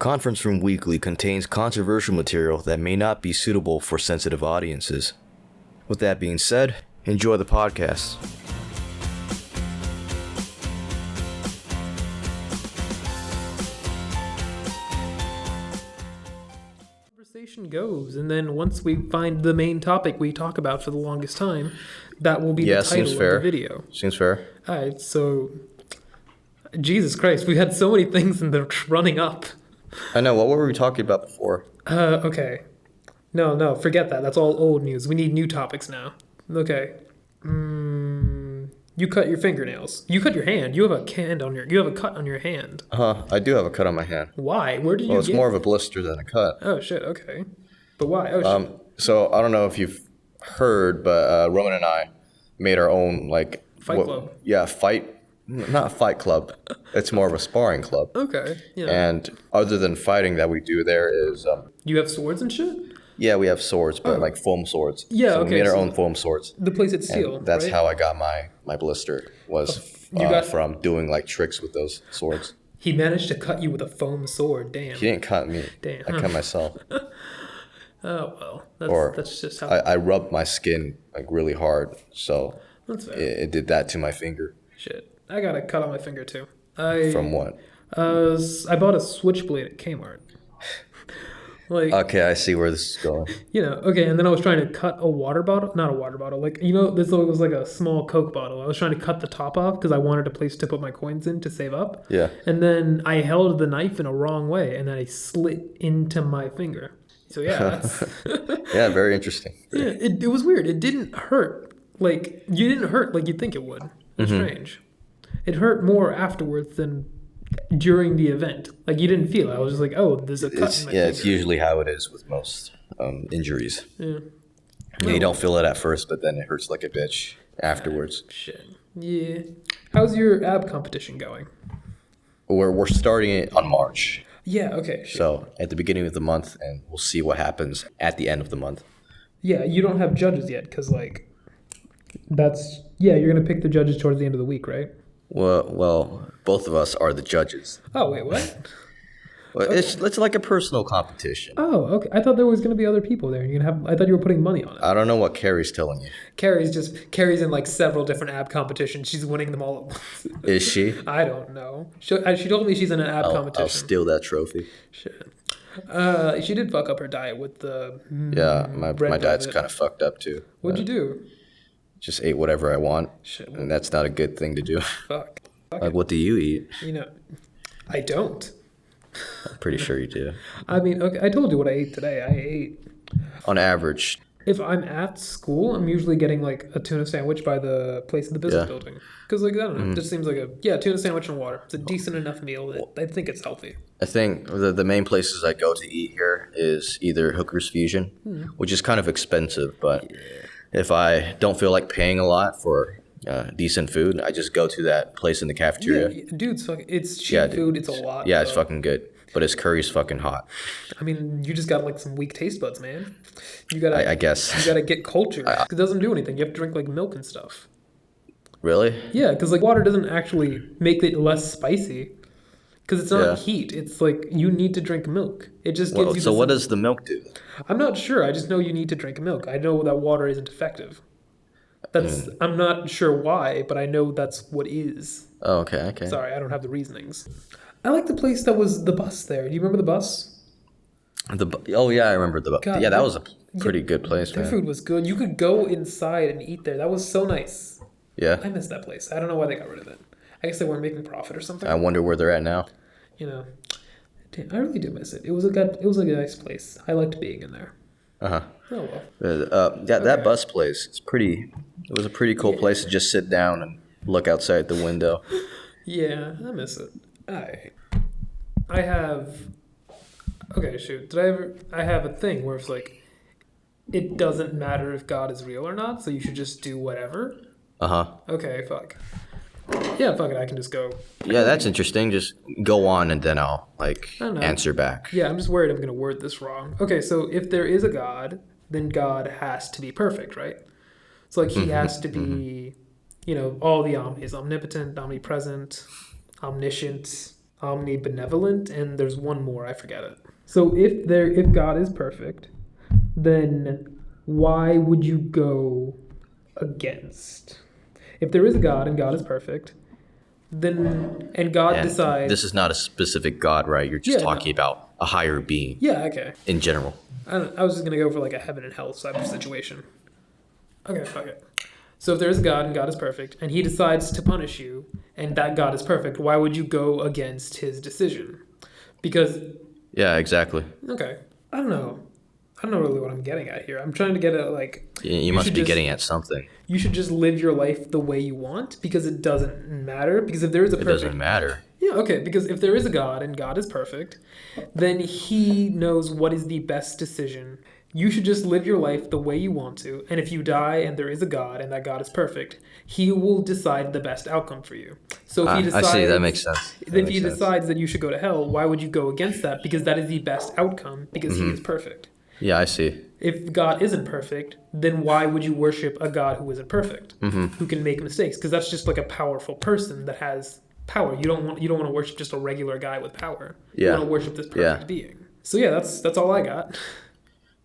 Conference Room Weekly contains controversial material that may not be suitable for sensitive audiences. With that being said, enjoy the podcast. Conversation goes, and then once we find the main topic we talk about for the longest time, that will be the title of the video. Seems fair. All right, so Jesus Christ, we had so many things in the running up. I know. What were we talking about before? Okay. No, forget that. That's all old news. We need new topics now. Okay. You cut your fingernails. You cut your hand. You have a cut on your hand. I do have a cut on my hand. Why? Where did you Well, it's more of a blister than a cut. Oh shit. Okay. But why? Oh shit. So I don't know if you've heard, but Roman and I made our own Fight club. Yeah, not fight club. It's more of a sparring club. Okay. Yeah. And other than fighting that we do there is You have swords and shit? yeah, we have swords, but like foam swords. Yeah, so okay, we made our so own foam swords. The place at Steel. And that's right? how I got my blister was from doing like tricks with those swords. He managed to cut you with a foam sword. Damn. He didn't cut me. Damn. I cut myself. Oh well. That's just how. I rubbed my skin like really hard, so That's fair. it did that to my finger. Shit. I got a cut on my finger too. From what? I bought a switchblade at Kmart. Okay, I see where this is going. Okay, and then I was trying to cut a water bottle, not a water bottle, this was like a small Coke bottle. I was trying to cut the top off because I wanted a place to put my coins in to save up. Yeah. And then I held the knife in a wrong way, and then I slit into my finger. So yeah, that's... Yeah, very interesting. Yeah, it was weird. It didn't hurt. You didn't hurt like you'd think it would. It's strange. It hurt more afterwards than during the event. You didn't feel it. I was just like, oh, there's a cut in my finger. It's usually how it is with most injuries. Yeah. You don't feel it at first, but then it hurts like a bitch afterwards. Shit. Yeah. How's your ab competition going? We're starting it on March. Yeah, okay. Sure. So at the beginning of the month, and we'll see what happens at the end of the month. Yeah, you don't have judges yet, because, you're going to pick the judges towards the end of the week, right? Well, both of us are the judges. Oh, wait, what? Well, okay. It's like a personal competition. Oh, okay. I thought there was going to be other people there. I thought you were putting money on it. I don't know what Carrie's telling you. Carrie's in several different ab competitions. She's winning them all at once. Is she? I don't know. She told me she's in an ab competition. I'll steal that trophy. Shit. She did fuck up her diet with the my diet's kind of fucked up too. What'd you do? Just ate whatever I want. Shit. And that's not a good thing to do. Fuck. What do you eat? I don't. I'm pretty sure you do. I mean, okay, I told you what I ate today. I ate... On average. If I'm at school, I'm usually getting a tuna sandwich by the place in the business building. Because I don't know, it just seems like a tuna sandwich and water. It's a decent enough meal. I think it's healthy. I think the main places I go to eat here is either Hooker's Fusion, which is kind of expensive, but if I don't feel like paying a lot for decent food, I just go to that place in the cafeteria. Yeah, dude, it's cheap food. It's a lot. Yeah, it's fucking good. But his curry's fucking hot. I mean, you just got some weak taste buds, man. You gotta, I guess. You gotta get cultured. It doesn't do anything. You have to drink milk and stuff. Really? Yeah, because water doesn't actually make it less spicy. Because it's not heat. It's you need to drink milk. It just gives you. So what does the milk do? I'm not sure. I just know you need to drink milk. I know that water isn't effective. I'm not sure why, but I know that's what is. Oh, okay. Sorry, I don't have the reasonings. I like the place that was the bus there. Do you remember the bus? Oh, yeah, I remember the bus. Yeah, that was a pretty good place, man. Their food was good. You could go inside and eat there. That was so nice. Yeah. I miss that place. I don't know why they got rid of it. I guess they weren't making profit or something. I wonder where they're at now. Damn, I really do miss it. It was a nice place. I liked being in there. Uh-huh. Oh, well. That bus place, it was a pretty cool place to just sit down and look outside the window. Yeah, I miss it. I have... Okay, shoot. I have a thing where it's it doesn't matter if God is real or not, so you should just do whatever. Uh-huh. Okay, fuck. Yeah, fuck it, I can just go. Yeah, that's interesting. Just go on and then I'll, answer back. Yeah, I'm just worried I'm going to word this wrong. Okay, so if there is a God, then God has to be perfect, right? So, he has to be, all the omnis. Omnipotent, omnipresent, omniscient, omnibenevolent, and there's one more, I forget it. So if God is perfect, then why would you go against? If there is a God and God is perfect, then and God And decides. this is not a specific God, right? You're just Yeah, talking about a higher being Yeah, okay. in general. I was just gonna go for like a heaven and hell type of situation. Okay, fuck it. So if there is a God and God is perfect, and He decides to punish you, and that God is perfect, why would you go against His decision? Because Yeah, exactly. okay, I don't know. I don't know really what I'm getting at here. I'm trying to get at like You must be getting at something. you should just live your life the way you want because it doesn't matter. Because if there is a It perfect doesn't matter. Yeah, okay, because if there is a God and God is perfect, then He knows what is the best decision. You should just live your life the way you want to, and if you die and there is a God and that God is perfect, He will decide the best outcome for you. So if He decides, I see. That makes sense. If He decides that you should go to hell, why would you go against that? Because that is the best outcome because He is perfect. Yeah, I see. If God isn't perfect, then why would you worship a God who isn't perfect, who can make mistakes? Because that's just like a powerful person that has power. You don't want to worship just a regular guy with power. You want to worship this perfect being. So yeah, that's all I got.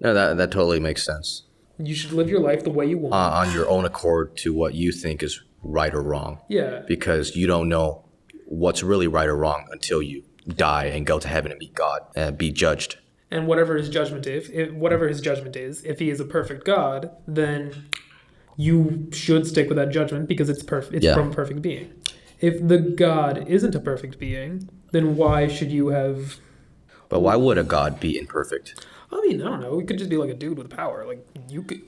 No, that totally makes sense. You should live your life the way you want. On your own accord to what you think is right or wrong. Yeah. Because you don't know what's really right or wrong until you die and go to heaven and meet God and be judged. And whatever his judgment is, if He is a perfect God, then you should stick with that judgment because it's perfect. It's from a perfect being. If the God isn't a perfect being, then why should you have? But why would a God be imperfect? I mean, I don't know. He could just be like a dude with power. Like you could.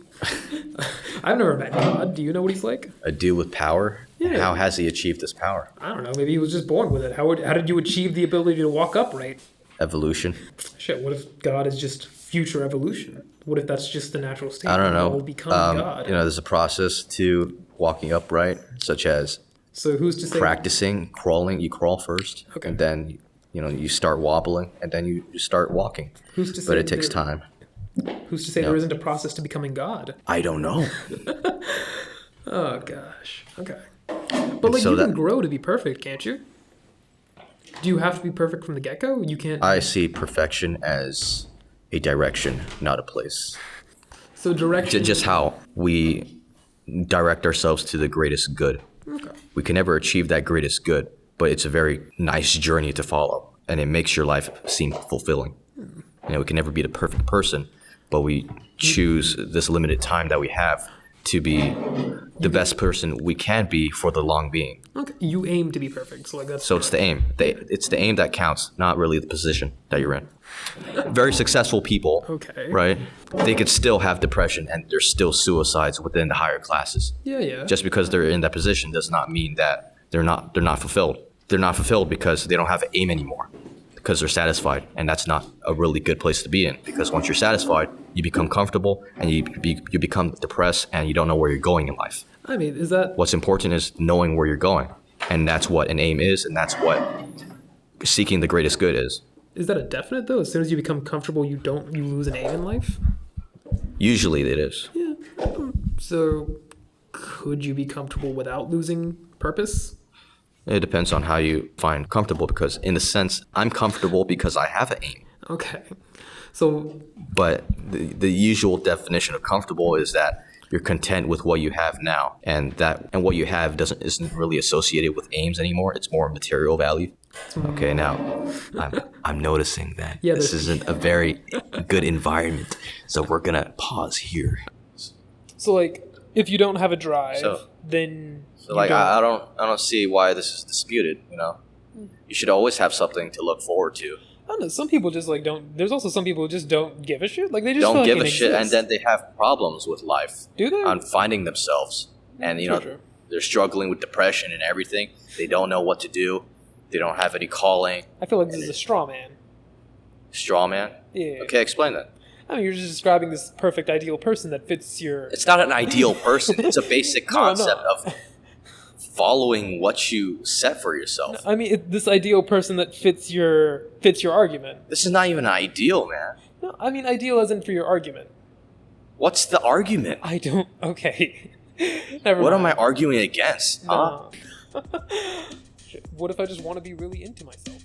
I've never met God. Do you know what he's like? A dude with power? Yeah. How has he achieved this power? I don't know. Maybe he was just born with it. How did you achieve the ability to walk upright? Evolution. Shit. What if God is just future evolution? What if that's just the natural state? I don't know. We'll become God. There's a process to walking upright, such as So who's to say practicing crawling. You crawl first, Okay. and then you start wobbling, and then you start walking. Who's to say But it takes time. Who's to say there isn't a process to becoming God? I don't know. Oh gosh. Okay. But like so you can that- grow to be perfect, can't you? Do you have to be perfect from the get-go? You can't. I see perfection as a direction, not a place. So direction. Just how we direct ourselves to the greatest good. Okay. We can never achieve that greatest good, but it's a very nice journey to follow, and it makes your life seem fulfilling. We can never be the perfect person, but we choose this limited time that we have to be the best person we can be for the long being. Okay. You aim to be perfect, so like that's. So it's the aim. It's the aim that counts, not really the position that you're in. Very successful people, Okay. right? They could still have depression, and there's still suicides within the higher classes. Yeah. Just because they're in that position does not mean that they're not fulfilled. They're not fulfilled because they don't have an aim anymore, because they're satisfied, and that's not a really good place to be in. Because once you're satisfied, you become comfortable, and you become depressed, and you don't know where you're going in life. I mean, is that What's important is knowing where you're going, and that's what an aim is, and that's what seeking the greatest good is. a definite though? As soon as you become comfortable, you lose an aim in life. Usually it is. Yeah. So, could you be comfortable without losing purpose? It depends on how you find comfortable, because in a sense, I'm comfortable because I have an aim. Okay. So, But the usual definition of comfortable is that you're content with what you have now, and what you have isn't really associated with aims anymore. It's more material value. Okay, now I'm noticing that this isn't a very good environment, so we're gonna pause here. so like, if you don't have a drive, then So like I don't see why this is disputed. You should always have something to look forward to. I don't know. Some people just like don't. There's also some people who just don't give a shit. Like they just Don't give a fucking shit, and exist. then they have problems with life. Do they? On finding themselves, and True. they're struggling with depression and everything. They don't know what to do. They don't have any calling. I feel like this is a straw man. Straw man. Yeah. Okay, explain that. I mean, you're just describing this perfect ideal person that fits your. It's not an ideal person. It's a basic No, concept of following what you set for yourself. I mean, this ideal person that fits your argument. This is not even ideal, man. No, I mean ideal isn't for your argument. What's the argument? I don't. Okay. Never What mind. am I arguing against? Huh? No. What if I just want to be really into myself?